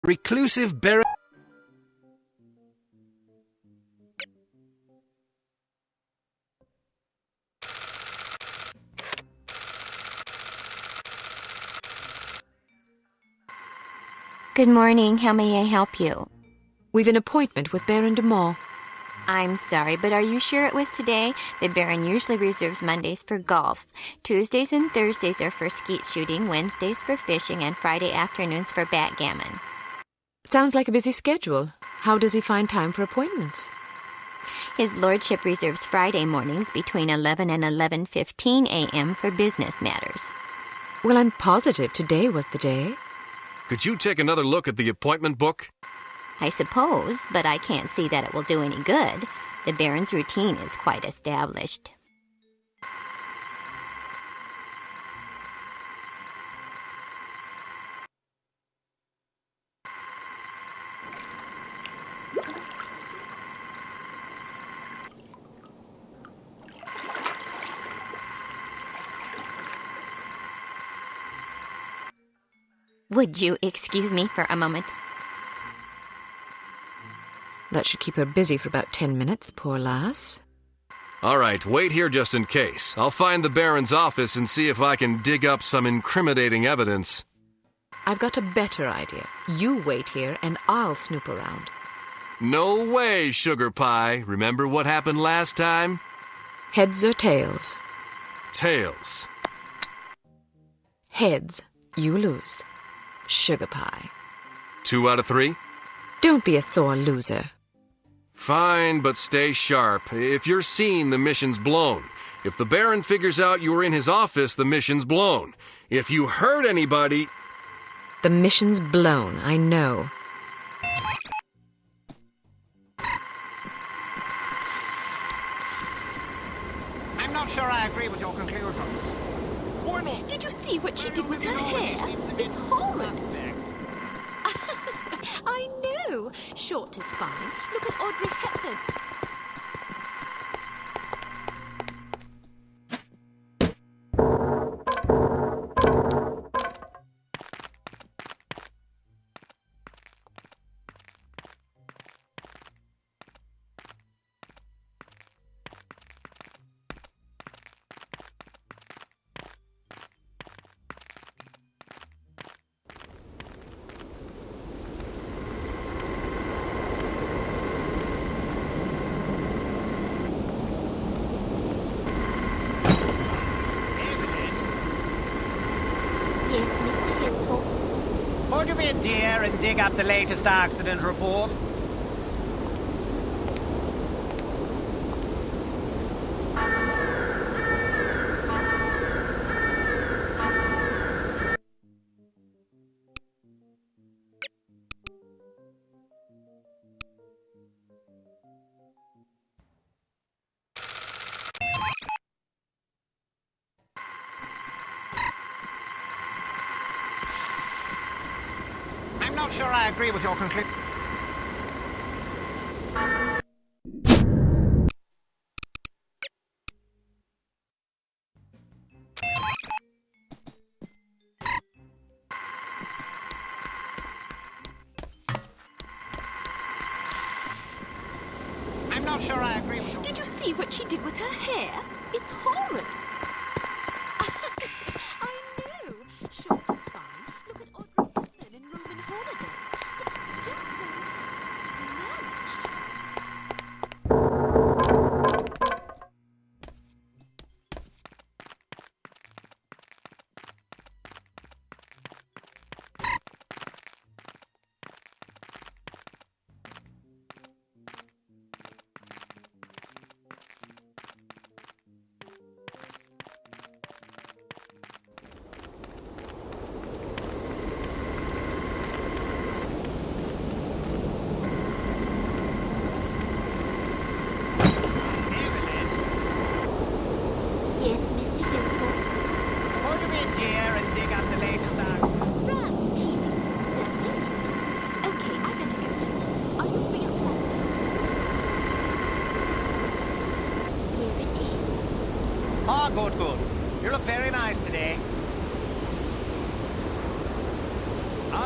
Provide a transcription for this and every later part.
Reclusive Baron. Good morning. How may I help you? We've an appointment with Baron de Moor. I'm sorry, but are you sure it was today? The Baron usually reserves Mondays for golf. Tuesdays and Thursdays are for skeet shooting, Wednesdays for fishing, and Friday afternoons for backgammon. Sounds like a busy schedule. How does he find time for appointments? His lordship reserves Friday mornings between 11 and 11:15 a.m. for business matters. Well, I'm positive today was the day. Could you take another look at the appointment book? I suppose, but I can't see that it will do any good. The Baron's routine is quite established. Would you excuse me for a moment? That should keep her busy for about 10 minutes, poor lass. All right, wait here just in case. I'll find the Baron's office and see if I can dig up some incriminating evidence. I've got a better idea. You wait here and I'll snoop around. No way, Sugar Pie. Remember what happened last time? Heads or tails? Tails. Heads. You lose. Sugar Pie. 2 out of 3? Don't be a sore loser. Fine, but stay sharp. If you're seen, the mission's blown. If the Baron figures out you were in his office, the mission's blown. If you hurt anybody... The mission's blown, I know. I'm not sure I agree with your conclusions. Did you see what she did with her hair? It's horrid. I know. Short is fine. Look at Audrey Hepburn. Yes, Mr. Hilltop. Won't you be a dear and dig up the latest accident report? I'm not sure I agree with your conclusion. I'm not sure I agree with your... Did you see what she did with her hair? It's horrid. I know. Short is fine. Look at Audrey Hepburn in Roman Holiday. It's just so managed.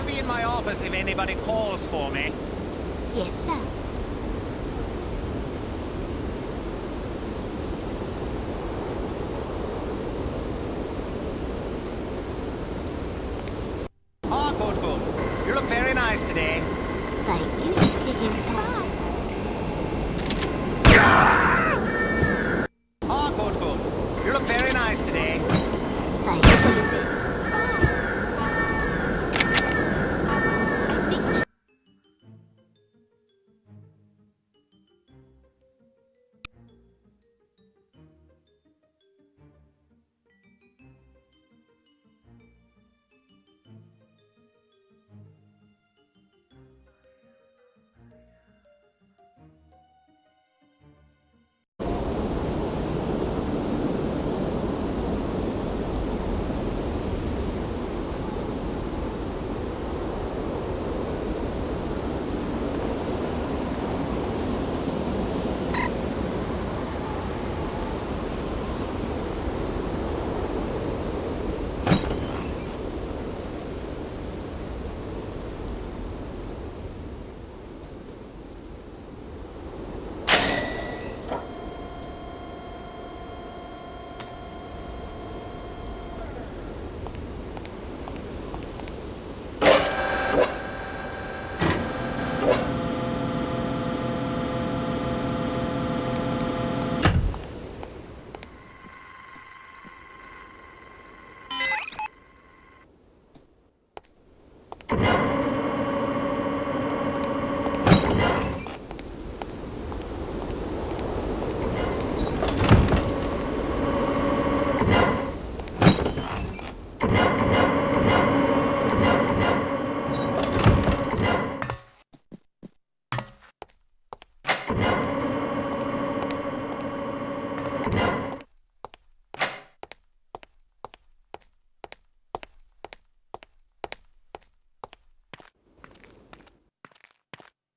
I'll be in my office if anybody calls for me. Yes, sir. Ah, good, good. You look very nice today. Thank you, Mr. Hilltop. Ah, good, good. You look very nice today. Thank you.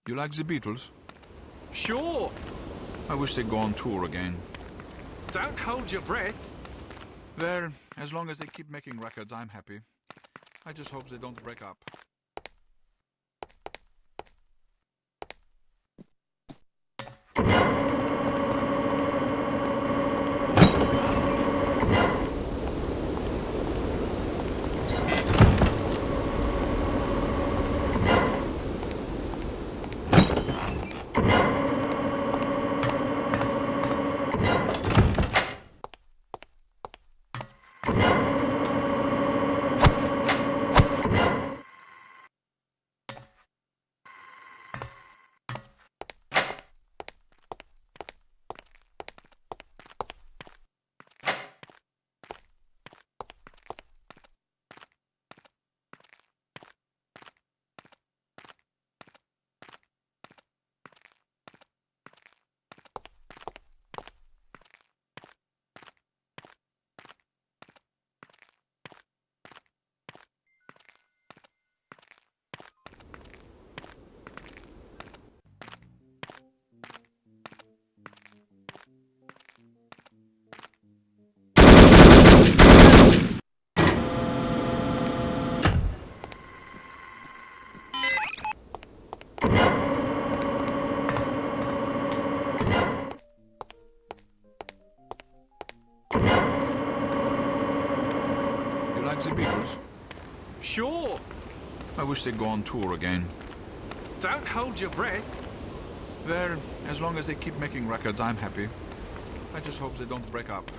You like the Beatles? Sure. I wish they'd go on tour again. Don't hold your breath. Well, as long as they keep making records, I'm happy. I just hope they don't break up. You like the Beatles? Sure. I wish they'd go on tour again. Don't hold your breath. Well, as long as they keep making records, I'm happy. I just hope they don't break up.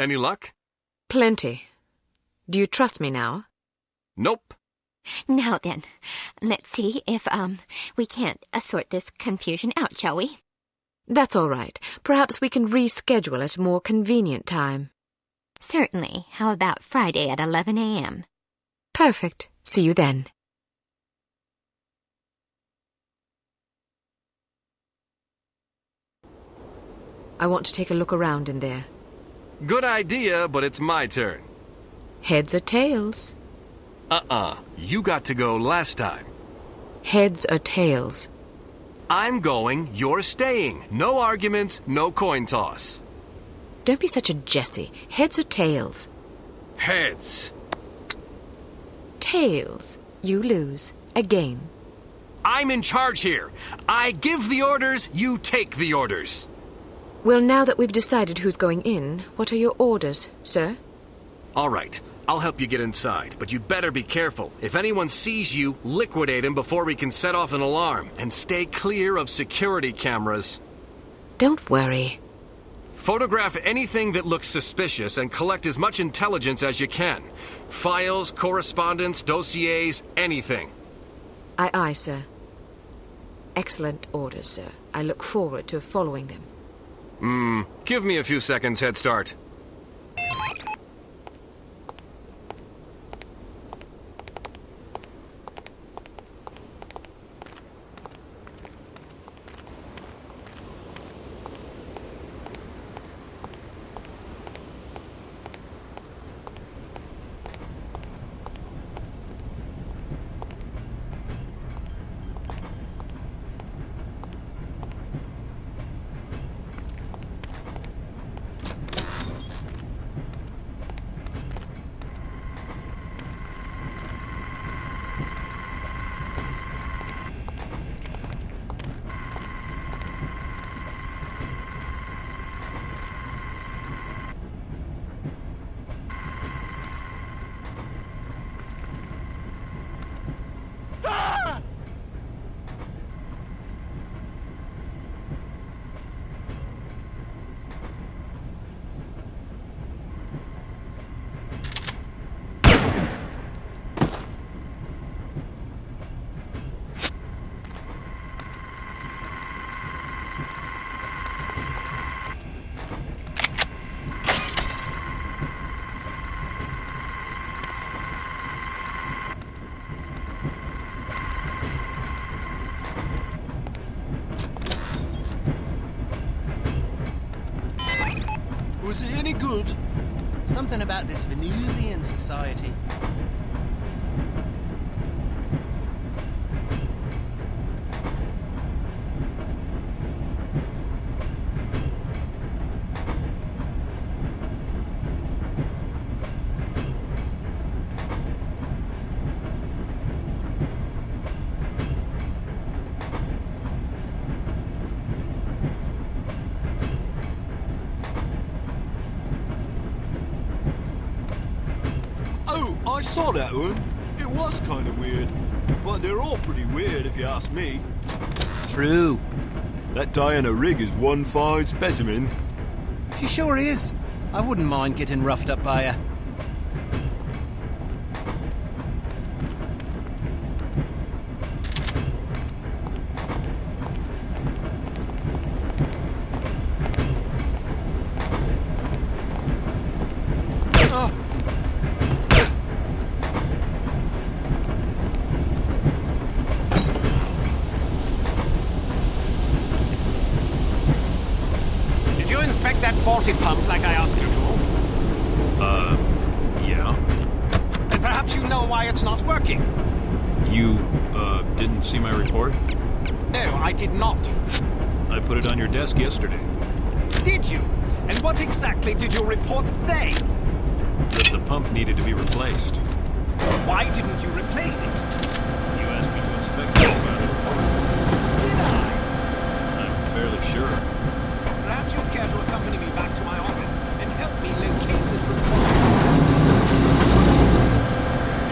Any luck? Plenty. Do you trust me now? Nope. Now then, let's see if, we can't sort this confusion out, shall we? That's all right. Perhaps we can reschedule at a more convenient time. Certainly. How about Friday at 11 a.m.? Perfect. See you then. I want to take a look around in there. Good idea, but it's my turn. Heads or tails? You got to go last time. Heads or tails? I'm going, you're staying. No arguments, no coin toss. Don't be such a Jessie. Heads or tails? Heads. Tails. You lose. Again. I'm in charge here. I give the orders, you take the orders. Well, now that we've decided who's going in, what are your orders, sir? All right, I'll help you get inside, but you'd better be careful. If anyone sees you, liquidate him before we can set off an alarm, and stay clear of security cameras. Don't worry. Photograph anything that looks suspicious and collect as much intelligence as you can. Files, correspondence, dossiers, anything. Aye, aye, sir. Excellent orders, sir. I look forward to following them. Give me a few seconds head start. Was it any good? Something about this Venusian society. I saw that one. It was kind of weird. But they're all pretty weird if you ask me. True. That Diana Rigg is one fine specimen. She sure is. I wouldn't mind getting roughed up by her. That faulty pump like I asked you to? Yeah. And perhaps you know why it's not working? You, didn't see my report? No, I did not. I put it on your desk yesterday. Did you? And what exactly did your report say? That the pump needed to be replaced. Why didn't you replace it? You asked me to inspect it. Did I? I'm fairly sure. Perhaps you'd care to accompany me back to my office and help me locate this report.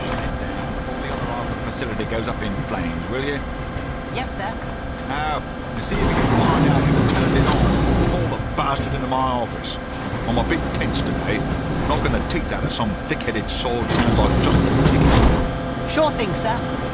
Shut it down before the other half of the facility goes up in flames, will you? Yes, sir. Now, you see if you can find out who the turned it on. Haul the bastard into my office. I'm a bit tense today. Knocking the teeth out of some thick-headed sword sounds like just a ticket. Sure thing, sir.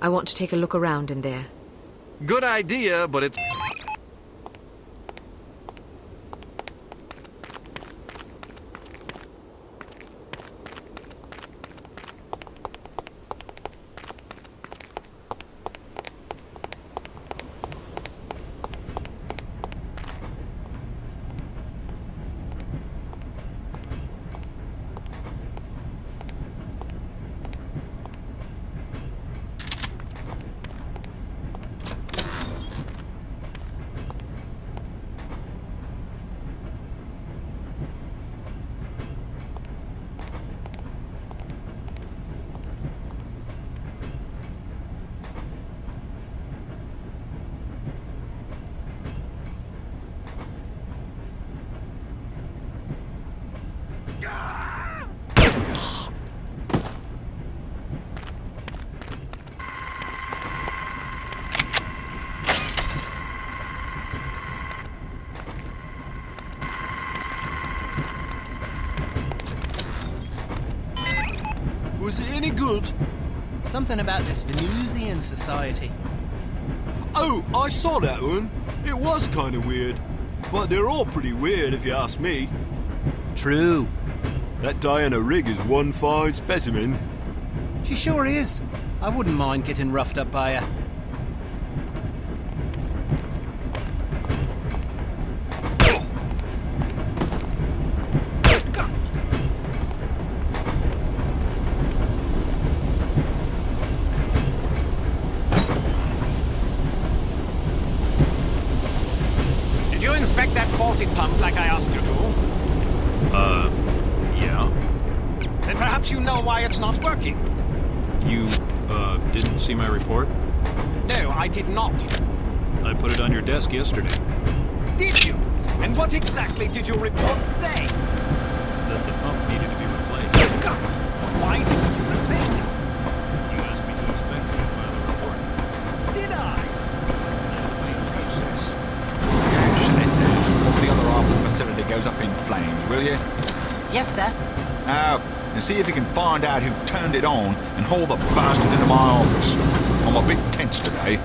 I want to take a look around in there. Good idea, but it's... Was it any good? Something about this Venusian society. Oh, I saw that one. It was kind of weird. But they're all pretty weird if you ask me. True. That Diana Rigg is one fine specimen. She sure is. I wouldn't mind getting roughed up by her. left it pumped like I asked you to? Yeah. Then perhaps you know why it's not working. You, didn't see my report? No, I did not. I put it on your desk yesterday. Did you? And what exactly did your report say? That the pump needed to be replaced. Why didn't you replace it? You asked me to inspect it and file a report. Did I? Process. Yeah, shut it down before the other half of the facility goes up in flames, will you? Yes, sir. Now, and see if you can find out who turned it on and haul the bastard into my office. I'm a bit tense today.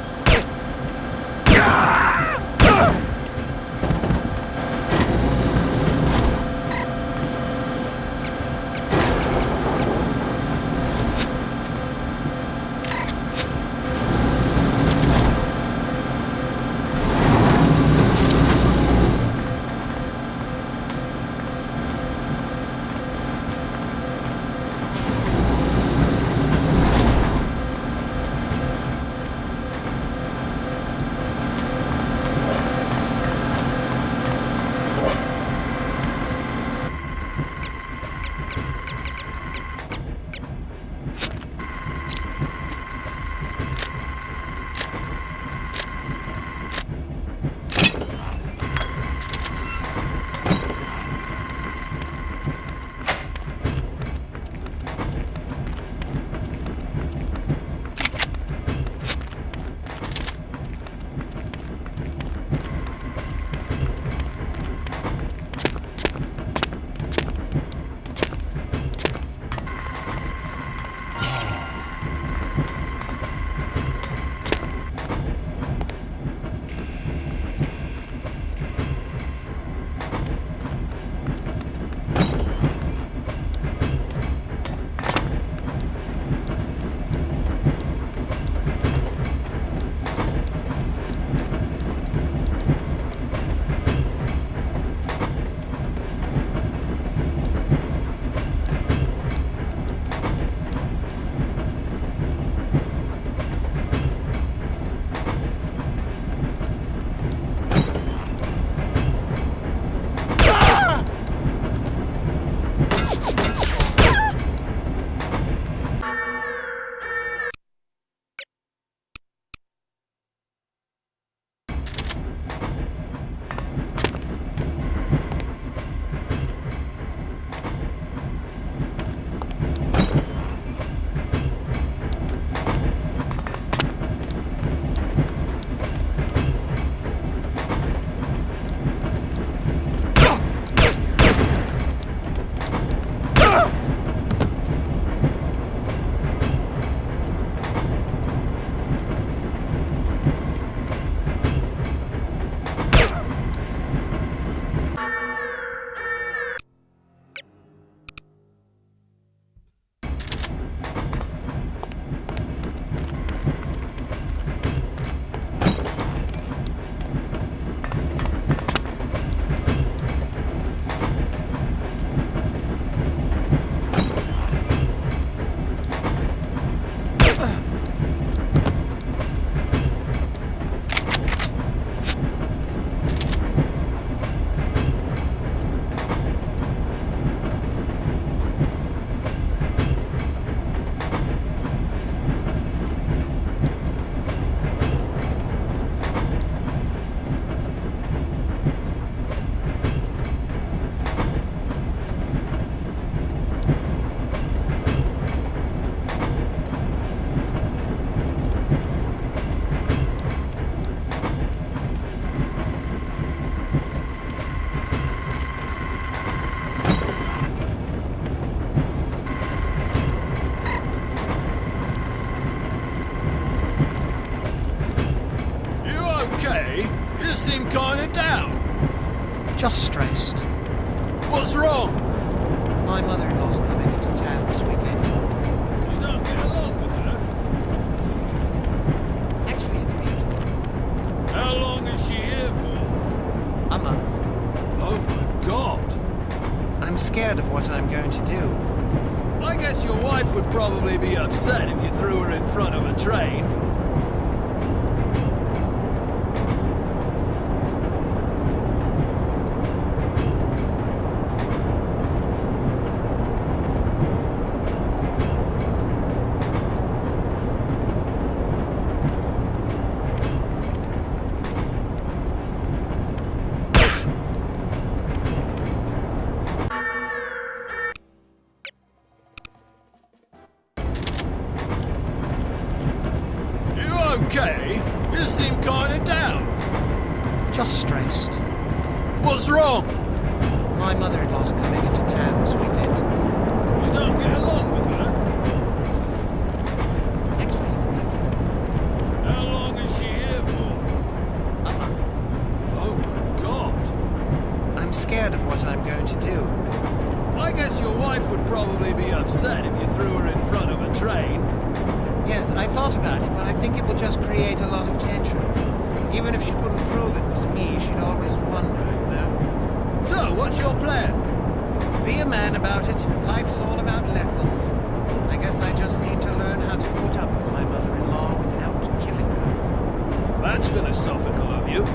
seem kinda down. Just stressed. What's wrong? My mother-in-law's coming into town this weekend. You don't get along with her? Actually, it's mutual. How long is she here for? A month. Oh my God. I'm scared of what I'm going to do. I guess your wife would probably be upset if you threw her in front of a train. okay? You seem kinda down. Just stressed. What's wrong? My mother-in-law's coming into town this weekend. You don't get along with her? Actually, it's mutual. How long is she here for? A month. Oh my God. I'm scared of what I'm going to do. I guess your wife would probably be upset if you threw her in front of a train. Yes, I thought about it, but I think it will just create a lot of tension. Even if she couldn't prove it was me, she'd always wonder, you know? So, what's your plan? Be a man about it. Life's all about lessons. I guess I just need to learn how to put up with my mother-in-law without killing her. That's philosophical of you.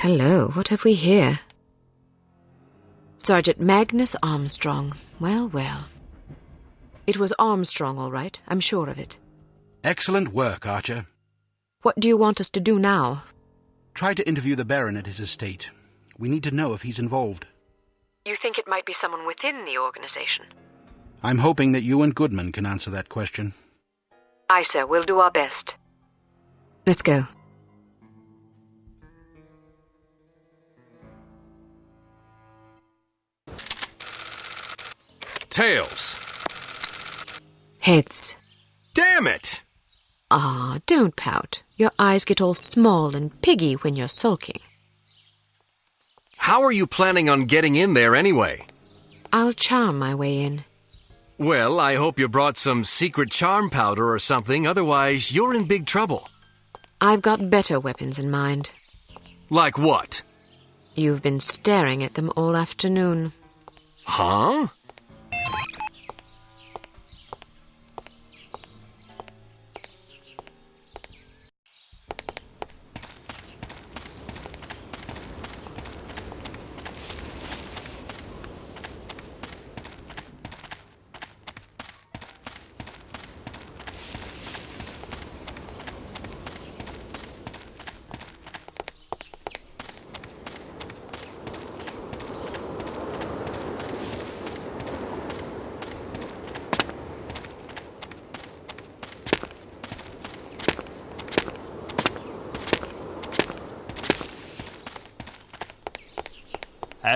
Hello, what have we here? Sergeant Magnus Armstrong. Well, well. It was Armstrong, all right. I'm sure of it. Excellent work, Archer. What do you want us to do now? Try to interview the Baron at his estate. We need to know if he's involved. You think it might be someone within the organization? I'm hoping that you and Goodman can answer that question. Aye, sir. We'll do our best. Let's go. Tails. Heads. Damn it! Ah, don't pout. Your eyes get all small and piggy when you're sulking. How are you planning on getting in there anyway? I'll charm my way in. Well, I hope you brought some secret charm powder or something, otherwise you're in big trouble. I've got better weapons in mind. Like what? You've been staring at them all afternoon. Huh?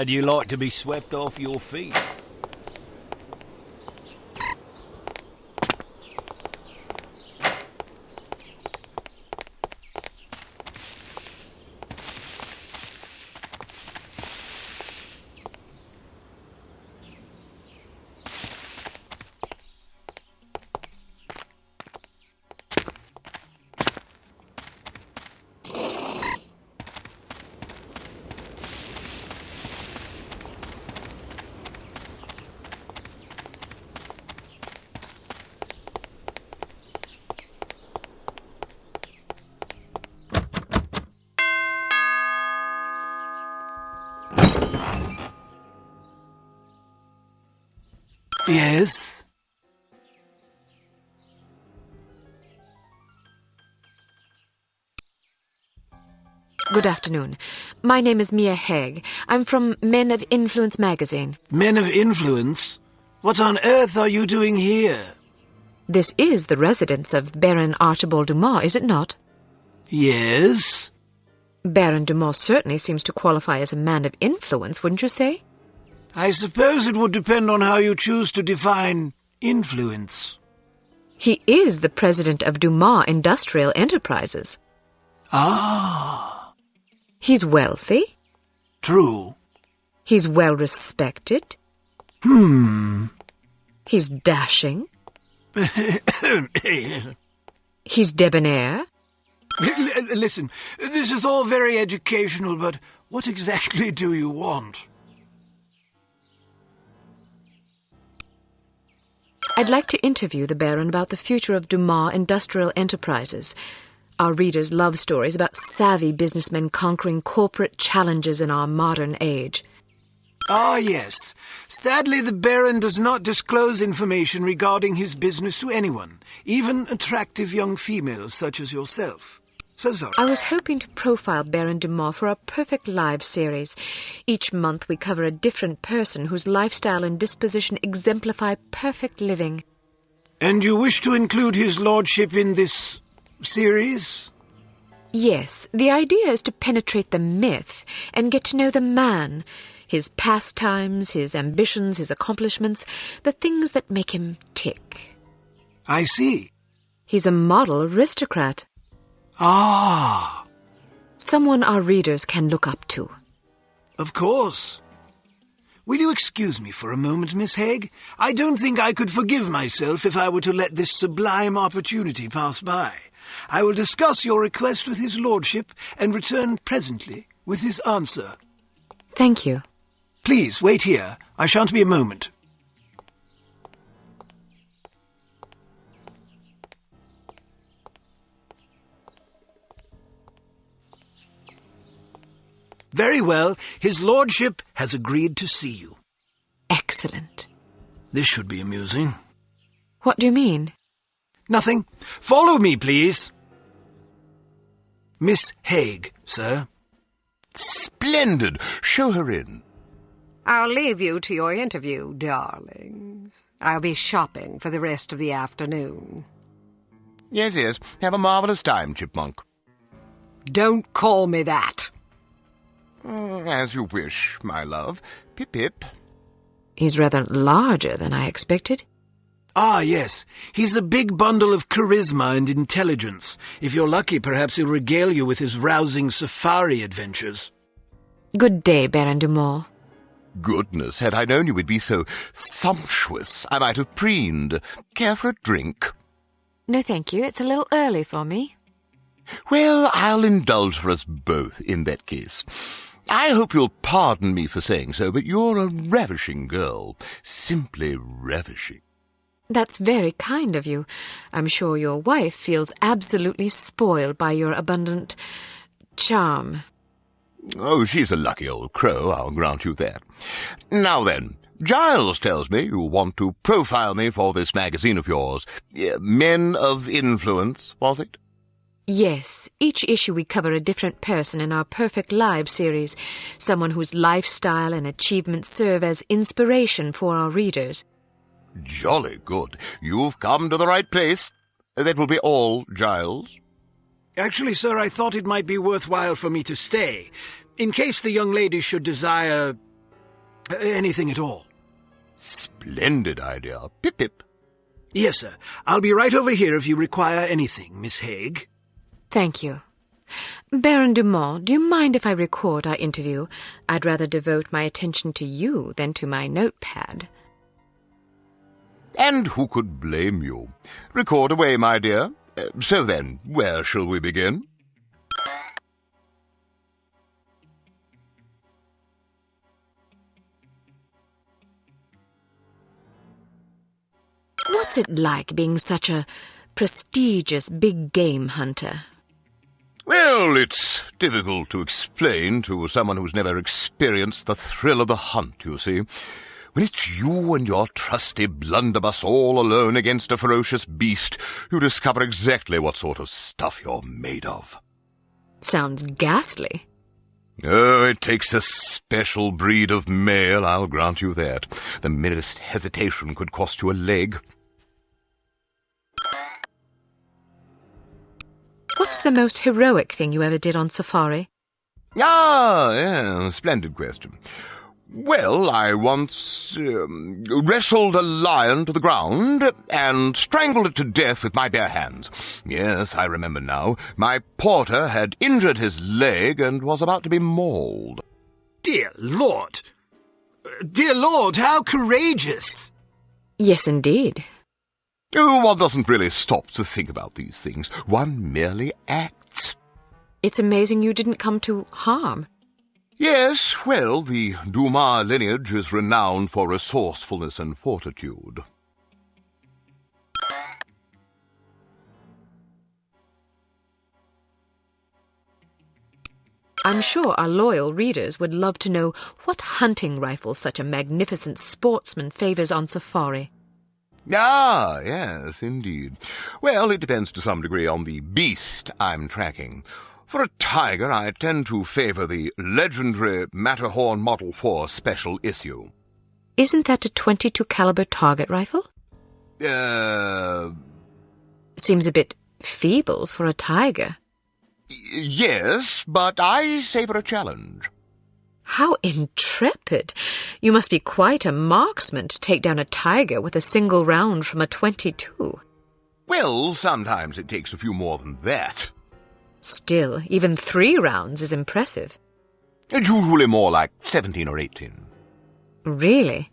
How'd you like to be swept off your feet? Yes? Good afternoon. My name is Mia Haig. I'm from Men of Influence magazine. Men of Influence? What on earth are you doing here? This is the residence of Baron Archibald Dumas, is it not? Yes? Baron Dumas certainly seems to qualify as a man of influence, wouldn't you say? I suppose it would depend on how you choose to define influence. He is the president of Dumas Industrial Enterprises. Ah. He's wealthy. True. He's well respected. He's dashing. He's debonair. Listen, this is all very educational, but what exactly do you want? I'd like to interview the Baron about the future of Dumas Industrial Enterprises. Our readers love stories about savvy businessmen conquering corporate challenges in our modern age. Ah, yes. Sadly, the Baron does not disclose information regarding his business to anyone, even attractive young females such as yourself. So sorry. I was hoping to profile Baron Dumas for our Perfect Lives series. Each month we cover a different person whose lifestyle and disposition exemplify perfect living. And you wish to include his lordship in this series? Yes, the idea is to penetrate the myth and get to know the man, his pastimes, his ambitions, his accomplishments, the things that make him tick. I see. He's a model aristocrat. Ah. Someone our readers can look up to. Of course. Will you excuse me for a moment, Miss Haig? I don't think I could forgive myself if I were to let this sublime opportunity pass by. I will discuss your request with his lordship and return presently with his answer. Thank you. Please, wait here. I shan't be a moment. Very well. His lordship has agreed to see you. Excellent. This should be amusing. What do you mean? Nothing. Follow me, please. Miss Haig, sir. Splendid. Show her in. I'll leave you to your interview, darling. I'll be shopping for the rest of the afternoon. Yes, yes. Have a marvellous time, Chipmunk. Don't call me that. As you wish, my love. Pip-pip. He's rather larger than I expected. Ah, yes. He's a big bundle of charisma and intelligence. If you're lucky, perhaps he'll regale you with his rousing safari adventures. Good day, Baron Dumont. Goodness, had I known you would be so sumptuous, I might have preened. Care for a drink? No, thank you. It's a little early for me. Well, I'll indulge for us both in that case. I hope you'll pardon me for saying so, but you're a ravishing girl. Simply ravishing. That's very kind of you. I'm sure your wife feels absolutely spoiled by your abundant charm. Oh, she's a lucky old crow, I'll grant you that. Now then, Giles tells me you want to profile me for this magazine of yours. Men of Influence, was it? Yes, each issue we cover a different person in our Perfect Lives series, someone whose lifestyle and achievements serve as inspiration for our readers. Jolly good. You've come to the right place. That will be all, Giles. Actually, sir, I thought it might be worthwhile for me to stay, in case the young lady should desire anything at all. Splendid idea. Pip-pip. Yes, sir. I'll be right over here if you require anything, Miss Haig. Thank you. Baron Dumont, do you mind if I record our interview? I'd rather devote my attention to you than to my notepad. And who could blame you? Record away, my dear. So then, where shall we begin? What's it like being such a prestigious big game hunter? Well, it's difficult to explain to someone who's never experienced the thrill of the hunt, you see. When it's you and your trusty blunderbuss all alone against a ferocious beast, you discover exactly what sort of stuff you're made of. Sounds ghastly. Oh, it takes a special breed of male, I'll grant you that. The merest hesitation could cost you a leg. What's the most heroic thing you ever did on safari? Ah, yeah, splendid question. Well, I once wrestled a lion to the ground and strangled it to death with my bare hands. Yes, I remember now. My porter had injured his leg and was about to be mauled. Dear Lord! Dear Lord, how courageous! Yes, indeed. Oh, one doesn't really stop to think about these things. One merely acts. It's amazing you didn't come to harm. Yes, well, the Dumas lineage is renowned for resourcefulness and fortitude. I'm sure our loyal readers would love to know what hunting rifle such a magnificent sportsman favors on safari. Ah, yes, indeed. Well, it depends to some degree on the beast I'm tracking. For a tiger, I tend to favor the legendary Matterhorn Model 4 special issue. Isn't that a .22 caliber target rifle? Seems a bit feeble for a tiger. Yes, but I savor a challenge. How intrepid! You must be quite a marksman to take down a tiger with a single round from a .22. Well, sometimes it takes a few more than that. Still, even 3 rounds is impressive. It's usually more like 17 or 18. Really?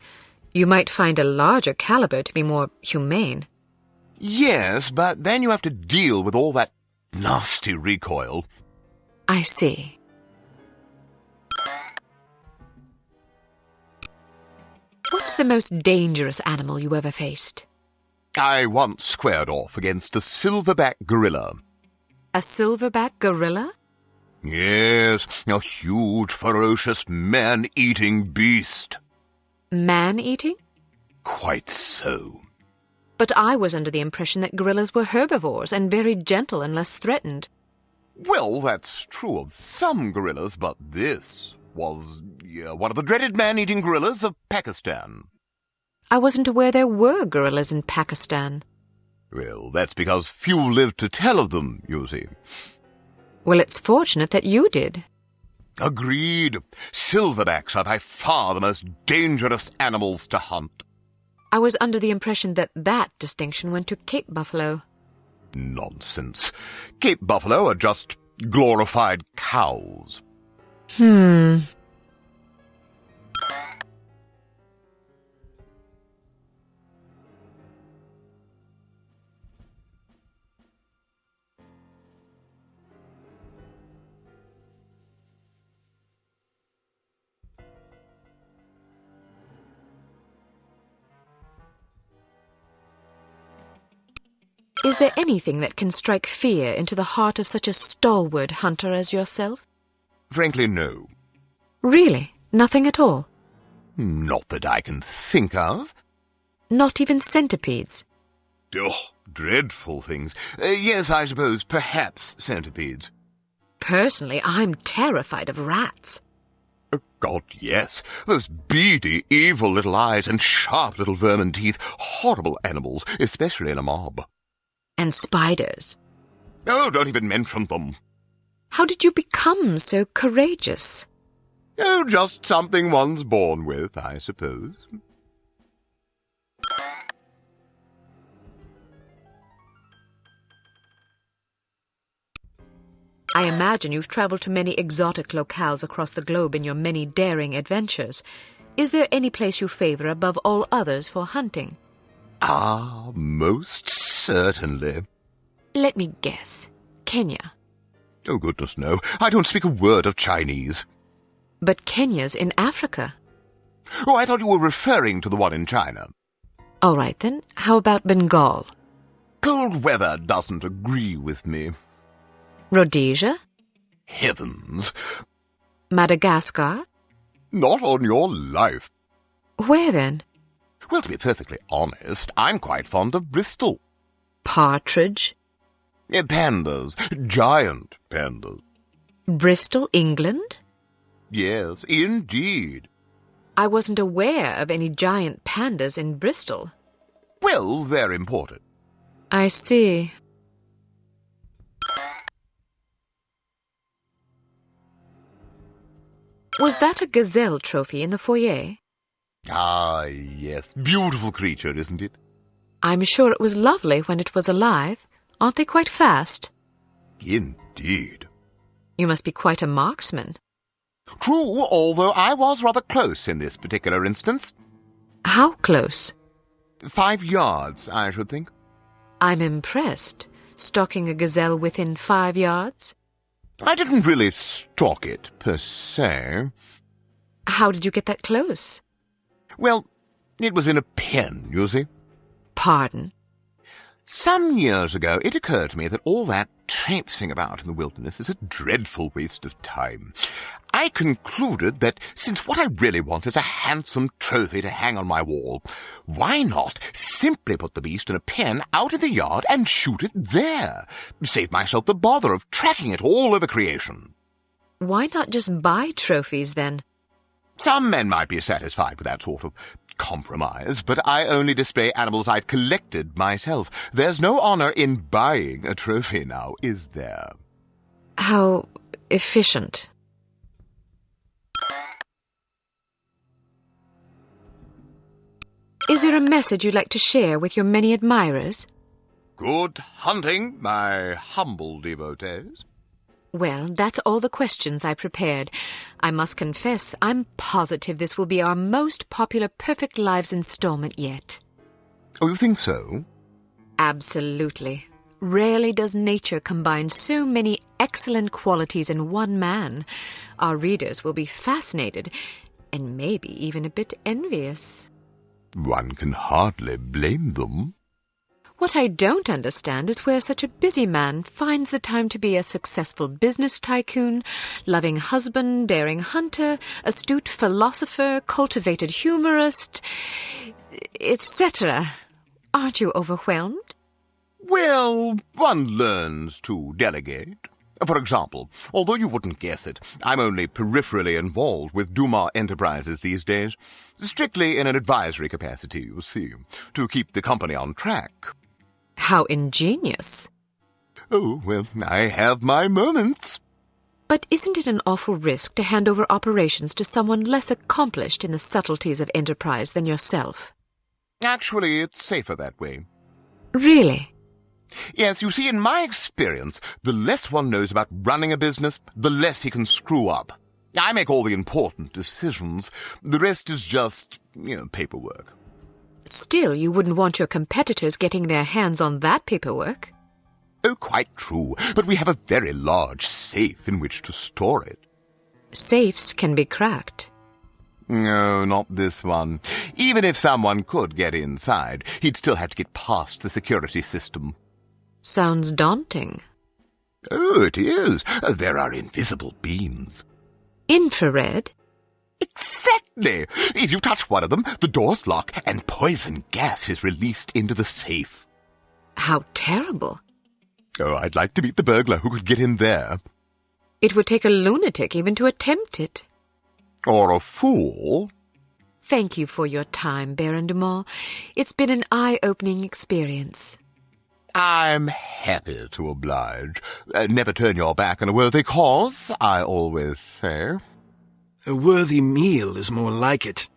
You might find a larger caliber to be more humane. Yes, but then you have to deal with all that nasty recoil. I see. What's the most dangerous animal you ever faced? I once squared off against a silverback gorilla. A silverback gorilla? Yes, Yes, a huge, ferocious, man-eating beast. Man-eating? Quite so. But I was under the impression that gorillas were herbivores and very gentle and less threatened. Well, that's true of some gorillas, but this was one of the dreaded man-eating gorillas of Pakistan. I wasn't aware there were gorillas in Pakistan. Well, that's because few lived to tell of them, you see. Well, it's fortunate that you did. Agreed. Silverbacks are by far the most dangerous animals to hunt. I was under the impression that distinction went to Cape buffalo. Nonsense. Cape buffalo are just glorified cows. Is there anything that can strike fear into the heart of such a stalwart hunter as yourself? Frankly, no. Really? Nothing at all? Not that I can think of. Not even centipedes? Oh, dreadful things. Yes, I suppose, perhaps centipedes. Personally, I'm terrified of rats. Oh, God, yes. Those beady, evil little eyes and sharp little vermin teeth. Horrible animals, especially in a mob. And spiders. Oh, don't even mention them. How did you become so courageous? Oh, just something one's born with, I suppose. I imagine you've travelled to many exotic locales across the globe in your many daring adventures. Is there any place you favour above all others for hunting? Ah, most certainly. Let me guess. Kenya. Oh, goodness, no. I don't speak a word of Chinese. But Kenya's in Africa. Oh, I thought you were referring to the one in China. All right, then. How about Bengal? Cold weather doesn't agree with me. Rhodesia? Heavens. Madagascar? Not on your life. Where, then? Well, to be perfectly honest, I'm quite fond of Bristol. Partridge? Pandas. Giant pandas. Bristol, England? Yes, indeed. I wasn't aware of any giant pandas in Bristol. Well, they're imported. I see. Was that a gazelle trophy in the foyer? Ah, yes. Beautiful creature, isn't it? I'm sure it was lovely when it was alive. Aren't they quite fast? Indeed. You must be quite a marksman. True, although I was rather close in this particular instance. How close? 5 yards, I should think. I'm impressed. Stalking a gazelle within 5 yards? I didn't really stalk it, per se. How did you get that close? Well, it was in a pen, you see. Pardon? Some years ago, it occurred to me that all that traipsing about in the wilderness is a dreadful waste of time. I concluded that since what I really want is a handsome trophy to hang on my wall, why not simply put the beast in a pen out in the yard and shoot it there? Save myself the bother of tracking it all over creation. Why not just buy trophies, then? Some men might be satisfied with that sort of compromise, but I only display animals I've collected myself. There's no honor in buying a trophy now, is there? How efficient. Is there a message you'd like to share with your many admirers? Good hunting, my humble devotees. Well, that's all the questions I prepared. I must confess, I'm positive this will be our most popular Perfect Lives installment yet. Oh, you think so? Absolutely. Rarely does nature combine so many excellent qualities in one man. Our readers will be fascinated, and maybe even a bit envious. One can hardly blame them. What I don't understand is where such a busy man finds the time to be a successful business tycoon, loving husband, daring hunter, astute philosopher, cultivated humorist, etc. Aren't you overwhelmed? Well, one learns to delegate. For example, although you wouldn't guess it, I'm only peripherally involved with Dumas Enterprises these days. Strictly in an advisory capacity, you see, to keep the company on track. How ingenious. Oh, well, I have my moments. But isn't it an awful risk to hand over operations to someone less accomplished in the subtleties of enterprise than yourself? Actually, it's safer that way. Really? Yes, you see, in my experience, the less one knows about running a business, the less he can screw up. I make all the important decisions. The rest is just, paperwork. Still, you wouldn't want your competitors getting their hands on that paperwork. Oh, quite true. But we have a very large safe in which to store it. Safes can be cracked. No, not this one. Even if someone could get inside, he'd still have to get past the security system. Sounds daunting. Oh, it is. There are invisible beams. Infrared? Exactly. If you touch one of them, the doors lock and poison gas is released into the safe. How terrible. Oh, I'd like to meet the burglar who could get in there. It would take a lunatic even to attempt it. Or a fool. Thank you for your time, Baron Dumas. It's been an eye-opening experience. I'm happy to oblige. Never turn your back on a worthy cause, I always say. A worthy meal is more like it.